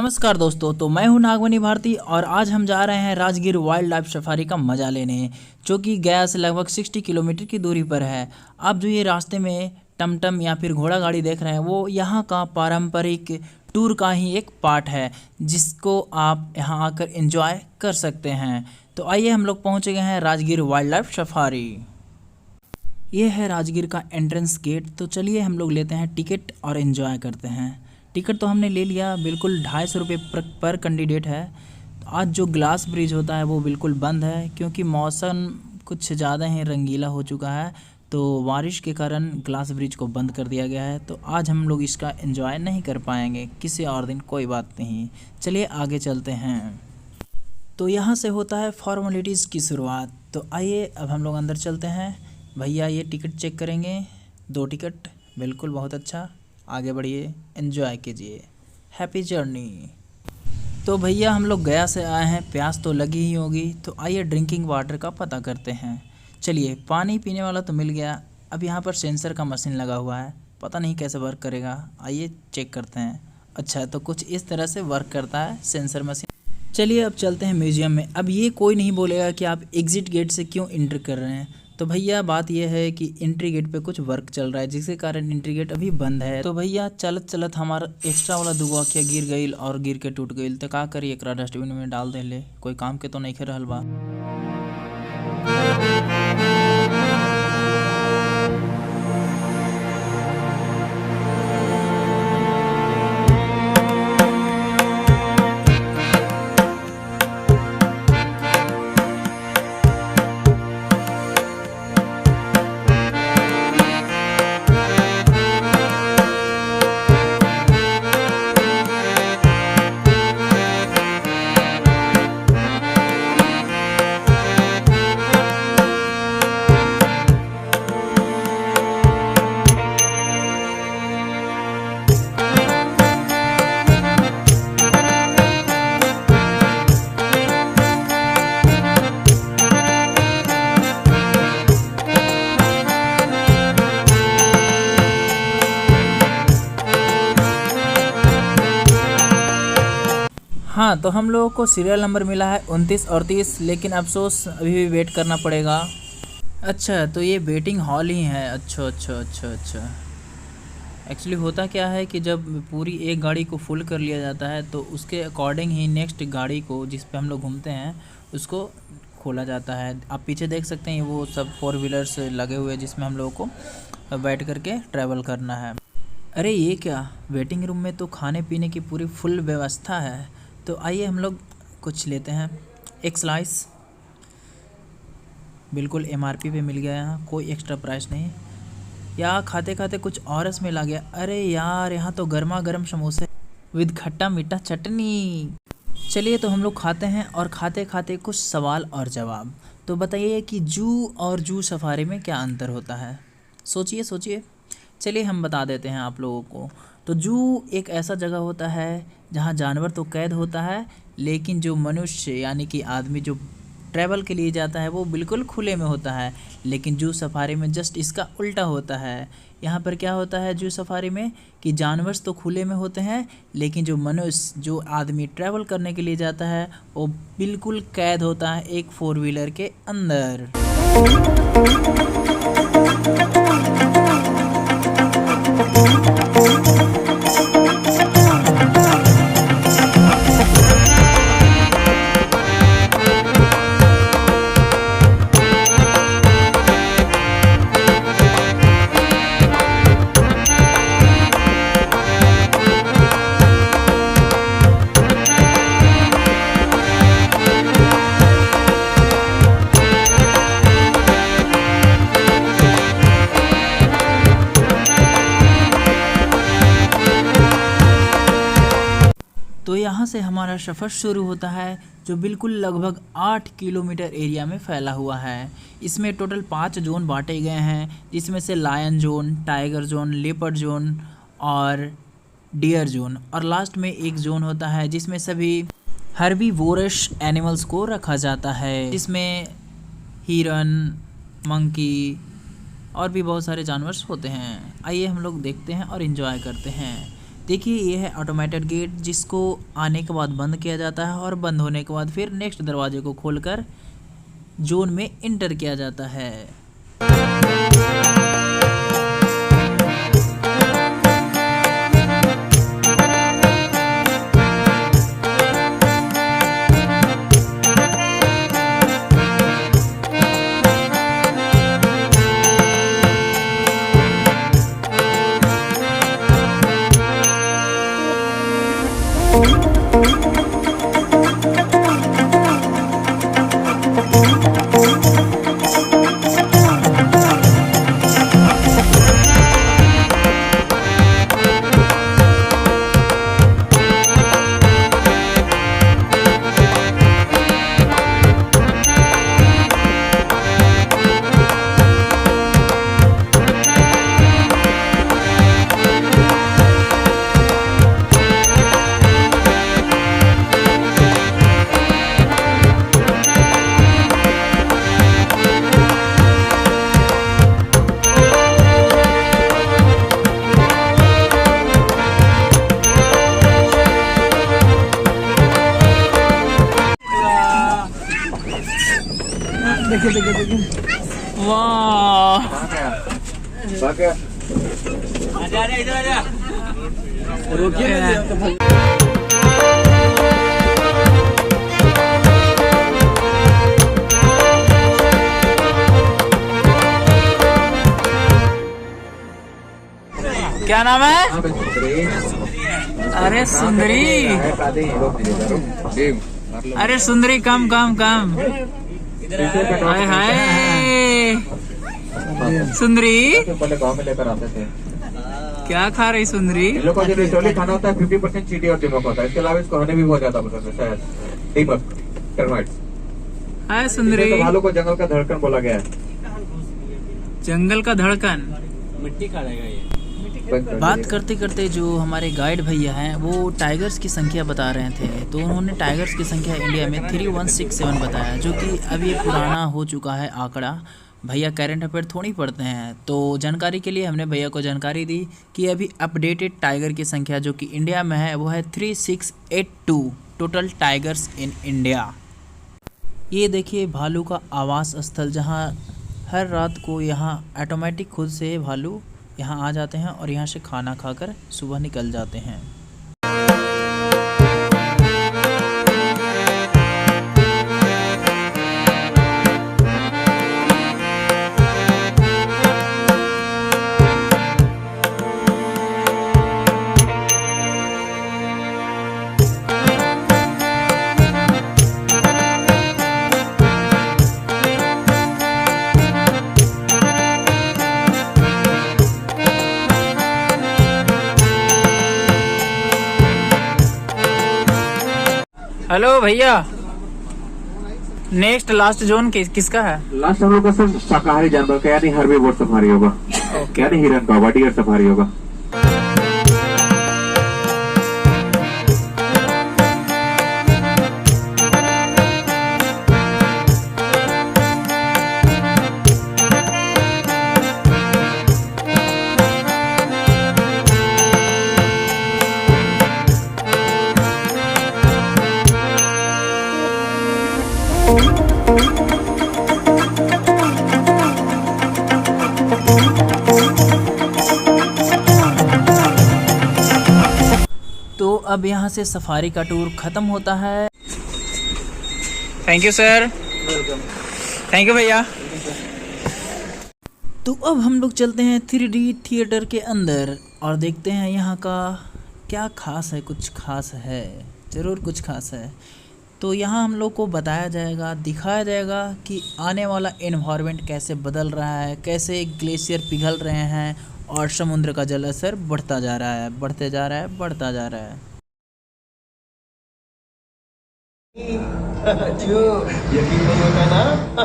नमस्कार दोस्तों, तो मैं हूं नागमणि भारती और आज हम जा रहे हैं राजगीर वाइल्ड लाइफ सफारी का मज़ा लेने, जो कि गया से लगभग 60 किलोमीटर की दूरी पर है। आप जो ये रास्ते में टमटम या फिर घोड़ा गाड़ी देख रहे हैं, वो यहाँ का पारंपरिक टूर का ही एक पार्ट है, जिसको आप यहाँ आकर एंजॉय कर सकते हैं। तो आइए, हम लोग पहुँच गए हैं राजगीर वाइल्ड लाइफ सफारी। ये है राजगीर का एंट्रेंस गेट। तो चलिए हम लोग लेते हैं टिकट और एंजॉय करते हैं। टिकट तो हमने ले लिया, बिल्कुल 250 रुपये पर कैंडिडेट है। तो आज जो ग्लास ब्रिज होता है वो बिल्कुल बंद है, क्योंकि मौसम कुछ ज़्यादा ही रंगीला हो चुका है, तो बारिश के कारण ग्लास ब्रिज को बंद कर दिया गया है। तो आज हम लोग इसका एंजॉय नहीं कर पाएंगे, किसी और दिन, कोई बात नहीं। चलिए आगे चलते हैं। तो यहाँ से होता है फॉर्मेलिटीज़ की शुरुआत। तो आइए अब हम लोग अंदर चलते हैं। भैया ये टिकट चेक करेंगे। 2 टिकट, बिल्कुल, बहुत अच्छा। आगे बढ़िए, एंजॉय कीजिए, हैप्पी जर्नी। तो भैया हम लोग गया से आए हैं, प्यास तो लगी ही होगी, तो आइए ड्रिंकिंग वाटर का पता करते हैं। चलिए, पानी पीने वाला तो मिल गया। अब यहाँ पर सेंसर का मशीन लगा हुआ है, पता नहीं कैसे वर्क करेगा, आइए चेक करते हैं। अच्छा, तो कुछ इस तरह से वर्क करता है सेंसर मशीन। चलिए अब चलते हैं म्यूज़ियम में। अब ये कोई नहीं बोलेगा कि आप एग्ज़िट गेट से क्यों एंटर कर रहे हैं। तो भैया बात यह है कि एंट्री गेट पे कुछ वर्क चल रहा है, जिसके कारण एंट्री गेट अभी बंद है। तो भैया चलत चलत हमारा एक्स्ट्रा वाला 2 अखिया गिर गई और गिर के टूट गई। तो का करिए, एकरा डस्टबिन में डाल दे ले, कोई काम के तो नहीं खे रहल बा। हाँ, तो हम लोगों को सीरियल नंबर मिला है 29 और 30, लेकिन अफसोस अभी भी वेट करना पड़ेगा। अच्छा, तो ये वेटिंग हॉल ही है। अच्छा। एक्चुअली होता क्या है कि जब पूरी एक गाड़ी को फुल कर लिया जाता है, तो उसके अकॉर्डिंग ही नेक्स्ट गाड़ी को, जिस पे हम लोग घूमते हैं, उसको खोला जाता है। आप पीछे देख सकते हैं, वो सब 4 व्हीलर्स लगे हुए हैं, जिसमें हम लोगों को बैठ करके ट्रैवल करना है। अरे ये क्या, वेटिंग रूम में तो खाने पीने की पूरी फुल व्यवस्था है। तो आइए हम लोग कुछ लेते हैं। एक स्लाइस, बिल्कुल MRP पे मिल गया, यहाँ कोई एक्स्ट्रा प्राइस नहीं। या खाते खाते कुछ और इसमें ला गया। अरे यार, यहाँ तो गर्मा गर्म समोसे विद खट्टा मीठा चटनी। चलिए, तो हम लोग खाते हैं और खाते खाते कुछ सवाल और जवाब। तो बताइए कि जू और जू सफारी में क्या अंतर होता है। सोचिए। चलिए हम बता देते हैं आप लोगों को। तो जू एक ऐसा जगह होता है जहाँ जानवर तो कैद होता है, लेकिन जो मनुष्य यानी कि आदमी जो ट्रैवल के लिए जाता है, वो बिल्कुल खुले में होता है। लेकिन जू सफारी में जस्ट इसका उल्टा होता है। यहाँ पर क्या होता है जू सफारी में, कि जानवर तो खुले में होते हैं, लेकिन जो मनुष्य, जो आदमी ट्रैवल करने के लिए जाता है, वो बिल्कुल कैद होता है एक 4 व्हीलर के अंदर। तो यहाँ से हमारा सफ़र शुरू होता है, जो बिल्कुल लगभग 8 किलोमीटर एरिया में फैला हुआ है। इसमें टोटल 5 जोन बांटे गए हैं, जिसमें से lion zone, tiger zone, leopard zone और डियर जोन, और लास्ट में एक जोन होता है जिसमें सभी हर्बीवोरस एनिमल्स को रखा जाता है, जिसमें हिरन, मंकी और भी बहुत सारे जानवर होते हैं। आइए हम लोग देखते हैं और इन्जॉय करते हैं। देखिए ये है ऑटोमेटेड गेट, जिसको आने के बाद बंद किया जाता है और बंद होने के बाद फिर नेक्स्ट दरवाजे को खोलकर जोन में इंटर किया जाता है। देखिए देखिए देखिए, वाह आजा इधर आजा, रुकिए। क्या नाम है? अरे सुंदरी, अरे सुंदरी कम कम कम, हाय हाय सुंदरी, गाँव में लेकर आते थे। क्या खा रही सुंदरी? इन लोग का जो नेचुरली खाना होता है 50% चींटी और दिमक होता है, इसके अलावा इसको हने भी बहुत ज्यादा पसंद है, शायद दीमक, टर्माइट्स। हाय सुंदरी। तो भालू को जंगल का धड़कन बोला गया है। जंगल का धड़कन मिट्टी खा लेगा ये। बात करते करते जो हमारे गाइड भैया हैं वो टाइगर्स की संख्या बता रहे थे, तो उन्होंने टाइगर्स की संख्या इंडिया में 3167 बताया, जो कि अब ये पुराना हो चुका है आंकड़ा। भैया करंट अफेयर थोड़ी पढ़ते हैं, तो जानकारी के लिए हमने भैया को जानकारी दी कि अभी अपडेटेड टाइगर की संख्या जो कि इंडिया में है वो है 3682 टोटल टाइगर्स इन इंडिया। ये देखिए भालू का आवास स्थल, जहाँ हर रात को यहाँ ऑटोमेटिक खुद से भालू यहाँ आ जाते हैं और यहाँ से खाना खाकर सुबह निकल जाते हैं। हेलो भैया, नेक्स्ट लास्ट जोन किसका है? लास्ट हम लोग का सर शाकाहारी जानवर का, यानी हर्बीवोर सफारी होगा, यानी हिरन का, डियर सफारी होगा। तो अब यहाँ से सफारी का टूर ख़त्म होता है। Thank you sir, thank you भैया। तो अब हम लोग चलते हैं 3D थिएटर के अंदर और देखते हैं यहाँ का क्या खास है। कुछ खास है, ज़रूर कुछ खास है। तो यहाँ हम लोग को बताया जाएगा, दिखाया जाएगा कि आने वाला एनवायरनमेंट कैसे बदल रहा है, कैसे ग्लेशियर पिघल रहे हैं और समुद्र का जल स्तर बढ़ता जा रहा है, बढ़ते जा रहा है, बढ़ता जा रहा है। जो यकीन नहीं होता ना,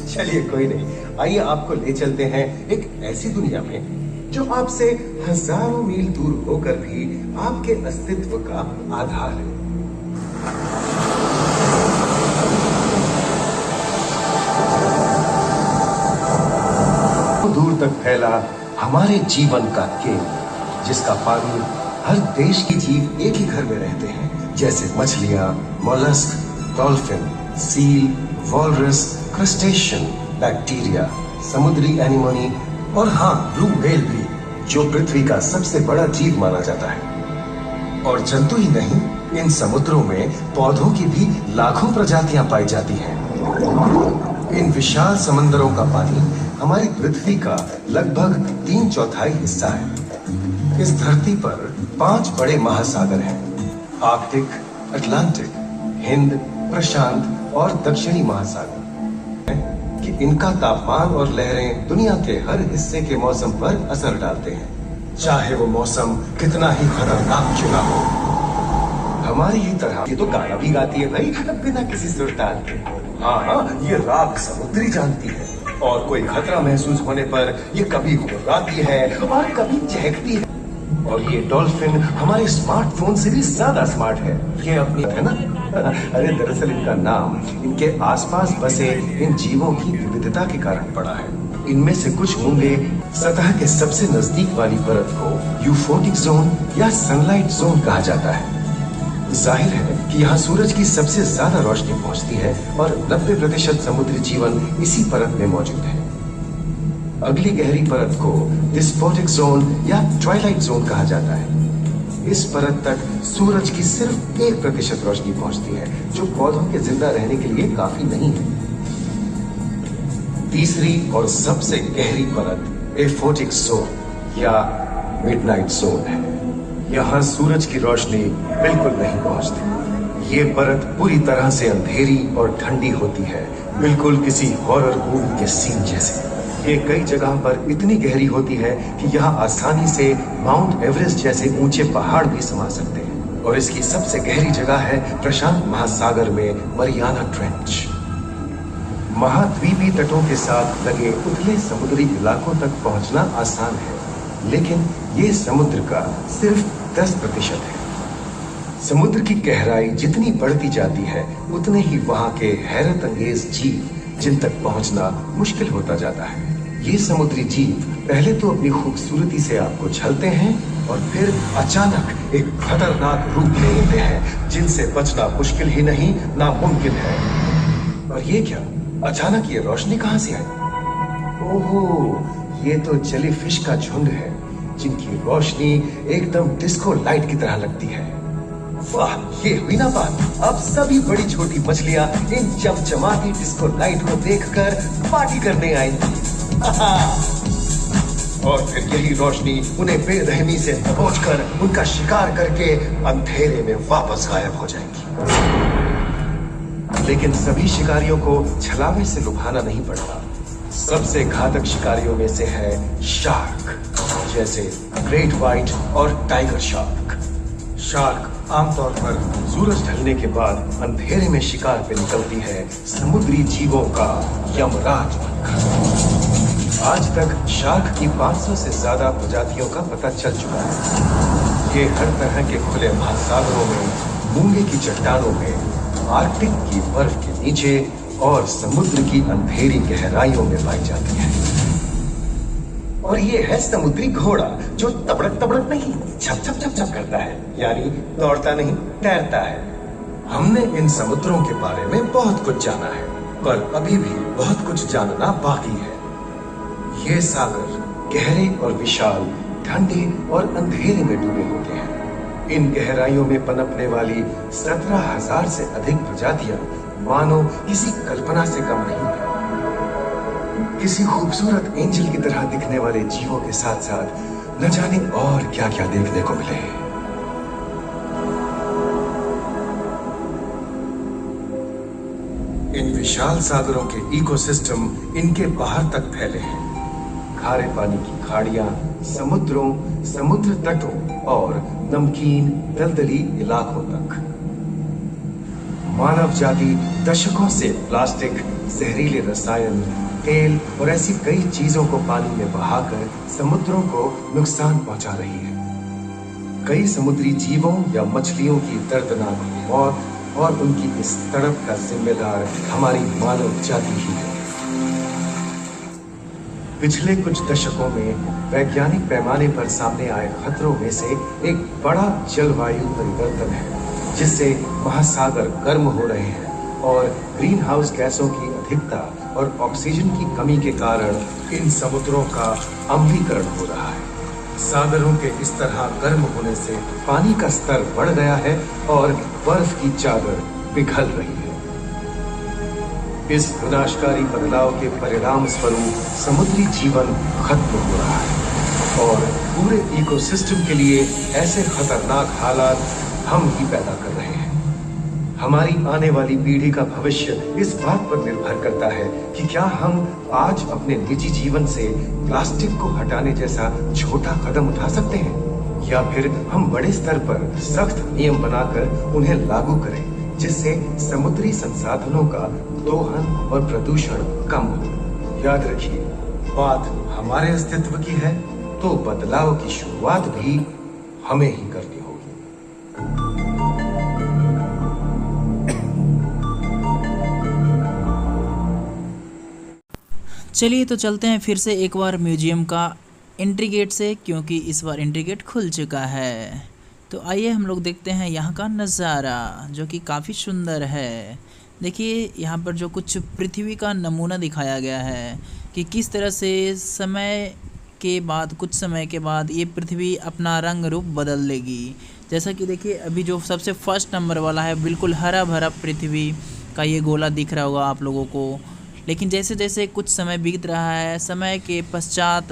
चलिए कोई नहीं, आइए आपको ले चलते हैं एक ऐसी दुनिया में जो आपसे हजारों मील दूर होकर भी आपके अस्तित्व का आधार है। दूर तक फैला हमारे जीवन का केंद्र, जिसका पानी हर देश की जीव एक ही घर में रहते हैं, जैसे मछलियां, mollusc, dolphin, seal, walrus, crustacean, bacteria, समुद्री एनिमोनी और हाँ, ब्लू व्हेल भी, जो पृथ्वी का सबसे बड़ा जीव माना जाता है। और जंतु ही नहीं, इन समुद्रों में पौधों की भी लाखों प्रजातियां पाई जाती हैं। इन विशाल समंदरों का पानी हमारी पृथ्वी का लगभग 3/4 हिस्सा है। इस धरती पर 5 बड़े महासागर हैं: आर्कटिक, अटलांटिक, हिंद, प्रशांत और दक्षिणी महासागर। कि इनका तापमान और लहरें दुनिया के हर हिस्से के मौसम पर असर डालते हैं, चाहे वो मौसम कितना ही खतरनाक क्यों ना हो। हमारी ही तरह ये तो गाना भी गाती है भाई, बिना किसी सुर ताल के। हाँ, ये राग समुद्री जानती है और कोई खतरा महसूस होने पर ये कभी गुर्राती है और कभी चहकती है। और ये डॉल्फिन हमारे स्मार्टफोन से भी ज्यादा स्मार्ट है। ये अपनी है ना अरे दरअसल इनका नाम इनके आसपास बसे इन जीवों की विविधता के कारण पड़ा है। इनमें से कुछ मूंगे सतह के सबसे नजदीक वाली परत को यूफोटिक जोन या सनलाइट जोन कहा जाता है। जाहिर है कि यहाँ सूरज की सबसे ज्यादा रोशनी पहुंचती है और 90% समुद्री जीवन इसी परत में मौजूद है। अगली गहरी परत को डिस्पोटिक जोन या ट्वाइलाइट जोन कहा जाता है। इस परत तक सूरज की सिर्फ 1% रोशनी पहुंचती है, जो पौधों के जिंदा रहने के लिए काफी नहीं है। तीसरी और सबसे गहरी परत एफोटिक जोन या मिडनाइट जोन है। यहाँ सूरज की रोशनी बिल्कुल नहीं पहुंचती। ये परत पूरी तरह से अंधेरी और ठंडी होती है, बिल्कुल किसी हॉरर मूवी के सीन जैसे। ये कई जगह पर इतनी गहरी होती है कि यहाँ आसानी से माउंट एवरेस्ट जैसे ऊंचे पहाड़ भी समा सकते हैं। और इसकी सबसे गहरी जगह है प्रशांत महासागर में मरियाना ट्रेंच। महाद्वीपीय तटों के साथ लगे उथले समुद्री इलाकों तक पहुंचना आसान है, लेकिन ये समुद्र का सिर्फ 10% है। समुद्र की गहराई जितनी बढ़ती जाती है, उतने ही वहां के हैरत अंगेज जीव जिन तक पहुंचना मुश्किल होता जाता है। ये समुद्री जीव पहले तो अपनी खूबसूरती से आपको छलते हैं और फिर अचानक एक खतरनाक रूप ले लेते हैं, जिनसे बचना मुश्किल ही नहीं, नामुमकिन है। और ये क्या, अचानक ये रोशनी कहां से आई? ओहो, ये तो जेलीफिश का झुंड है, जिनकी रोशनी एकदम डिस्को लाइट की तरह लगती है। वाह, ये हुई ना बात। अब सभी बड़ी छोटी मछलियां इन चमचमाती डिस्को लाइट को देखकर पार्टी करने आएंगी। और फिर यही रोशनी उन्हें बेरहमी से दबोचकर उनका शिकार करके अंधेरे में वापस गायब हो जाएंगी। लेकिन सभी शिकारियों को छलावे से लुभाना नहीं पड़ता। सबसे घातक शिकारियों में से है शार्क, जैसे ग्रेट व्हाइट और टाइगर शार्क। शार्क आमतौर पर सूरज ढलने के बाद अंधेरे में शिकार पे निकलती है, समुद्री जीवों का यमराज बनकर। आज तक शार्क की 500 से ज्यादा प्रजातियों का पता चल चुका है। ये हर तरह के खुले महासागरों में, मूंगे की चट्टानों में, आर्कटिक की बर्फ के नीचे और समुद्र की अंधेरी गहराइयों में पाई जाती है। और ये है समुद्री घोड़ा, जो तबड़क तबड़क नहीं, छप छप छप छप करता है, यानी दौड़ता नहीं, तैरता है। हमने इन समुद्रों के बारे में बहुत कुछ जाना है, पर अभी भी बहुत कुछ जानना बाकी है। ये सागर गहरे और विशाल, ठंडे और अंधेरे में डूबे होते हैं। इन गहराइयों में पनपने वाली 17,000 से अधिक प्रजातियां मानो किसी कल्पना से कम नहीं है। किसी खूबसूरत एंजल की तरह दिखने वाले जीवों के साथ साथ न जाने और क्या क्या देखने को मिले। इन विशाल सागरों के इकोसिस्टम इनके बाहर तक फैले हैं। खारे पानी की खाड़ियां, समुद्रों, समुद्र तटों और नमकीन दलदली इलाकों तक। मानव जाति दशकों से प्लास्टिक, जहरीले रसायन, तेल और ऐसी कई चीजों को पानी में बहाकर समुद्रों को नुकसान पहुंचा रही है। कई समुद्री जीवों या मछलियों की दर्दनाक मौत और उनकी इस तड़प का जिम्मेदार हमारी मानव जाति ही है। पिछले कुछ दशकों में वैज्ञानिक पैमाने पर सामने आए खतरों में से एक बड़ा जलवायु परिवर्तन है, जिससे महासागर गर्म हो रहे हैं और ग्रीन हाउस गैसों की अधिकता और ऑक्सीजन की कमी के कारण इन समुद्रों का अम्लीकरण हो रहा है। सागरों के इस तरह गर्म होने से पानी का स्तर बढ़ गया है और बर्फ की चादर पिघल रही है। इस विनाशकारी बदलाव के परिणाम स्वरूप समुद्री जीवन खत्म हो रहा है और पूरे इकोसिस्टम के लिए ऐसे खतरनाक हालात हम ही पैदा कर रहे हैं। हमारी आने वाली पीढ़ी का भविष्य इस बात पर निर्भर करता है कि क्या हम आज अपने निजी जीवन से प्लास्टिक को हटाने जैसा छोटा कदम उठा सकते हैं, या फिर हम बड़े स्तर पर सख्त नियम बनाकर उन्हें लागू करें, जिससे समुद्री संसाधनों का दोहन और प्रदूषण कम हो। याद रखिए, बात हमारे अस्तित्व की है तो बदलाव की शुरुआत भी हमें ही करनी होगी। चलिए तो चलते हैं फिर से एक बार म्यूजियम का एंट्री गेट से, क्योंकि इस बार एंट्री गेट खुल चुका है। तो आइए हम लोग देखते हैं यहाँ का नज़ारा, जो कि काफ़ी सुंदर है। देखिए यहाँ पर जो कुछ पृथ्वी का नमूना दिखाया गया है कि किस तरह से कुछ समय के बाद ये पृथ्वी अपना रंग रूप बदल लेगी। जैसा कि देखिए अभी जो सबसे फर्स्ट नंबर वाला है, बिल्कुल हरा भरा पृथ्वी का ये गोला दिख रहा होगा आप लोगों को। लेकिन जैसे जैसे कुछ समय बीत रहा है, समय के पश्चात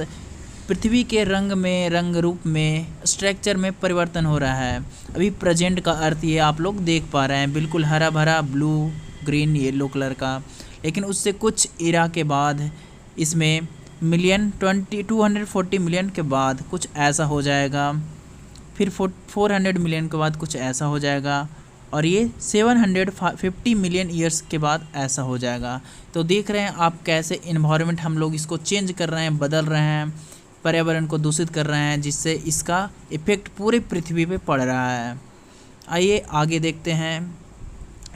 पृथ्वी के रंग रूप में, स्ट्रक्चर में परिवर्तन हो रहा है। अभी प्रेजेंट का अर्थ ये आप लोग देख पा रहे हैं, बिल्कुल हरा भरा ब्लू ग्रीन येलो कलर का। लेकिन उससे कुछ इरा के बाद इसमें 240 मिलियन के बाद कुछ ऐसा हो जाएगा, फिर 400 मिलियन के बाद कुछ ऐसा हो जाएगा, और ये 750 मिलियन ईयर्स के बाद ऐसा हो जाएगा। तो देख रहे हैं आप कैसे इन्वायरमेंट हम लोग इसको चेंज कर रहे हैं, बदल रहे हैं, पर्यावरण को दूषित कर रहे हैं, जिससे इसका इफ़ेक्ट पूरे पृथ्वी पे पड़ रहा है। आइए आगे देखते हैं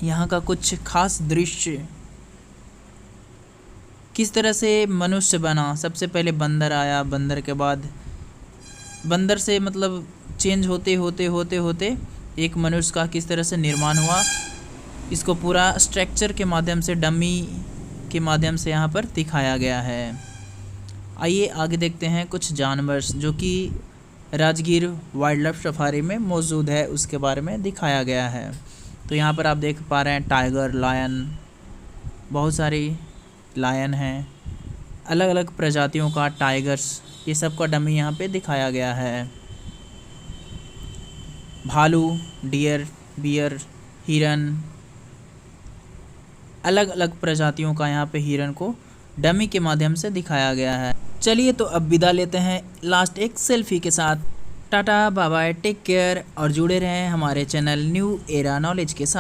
यहाँ का कुछ खास दृश्य, किस तरह से मनुष्य बना। सबसे पहले बंदर आया, बंदर के बाद बंदर से मतलब चेंज होते होते होते होते एक मनुष्य का किस तरह से निर्माण हुआ, इसको पूरा स्ट्रक्चर के माध्यम से, डमी के माध्यम से यहाँ पर दिखाया गया है। आइए आगे देखते हैं कुछ जानवर जो कि राजगीर वाइल्ड लाइफ सफारी में मौजूद है, उसके बारे में दिखाया गया है। तो यहाँ पर आप देख पा रहे हैं टाइगर, लायन, बहुत सारी लायन हैं, अलग अलग प्रजातियों का टाइगर्स, ये सब का डमी यहाँ पे दिखाया गया है। भालू, डियर, बियर, हिरन, अलग अलग प्रजातियों का यहाँ पे हिरन को डमी के माध्यम से दिखाया गया है। चलिए तो अब विदा लेते हैं लास्ट एक सेल्फी के साथ। Tata, bye bye, take care और जुड़े रहें हमारे चैनल न्यू एरा नॉलेज के साथ।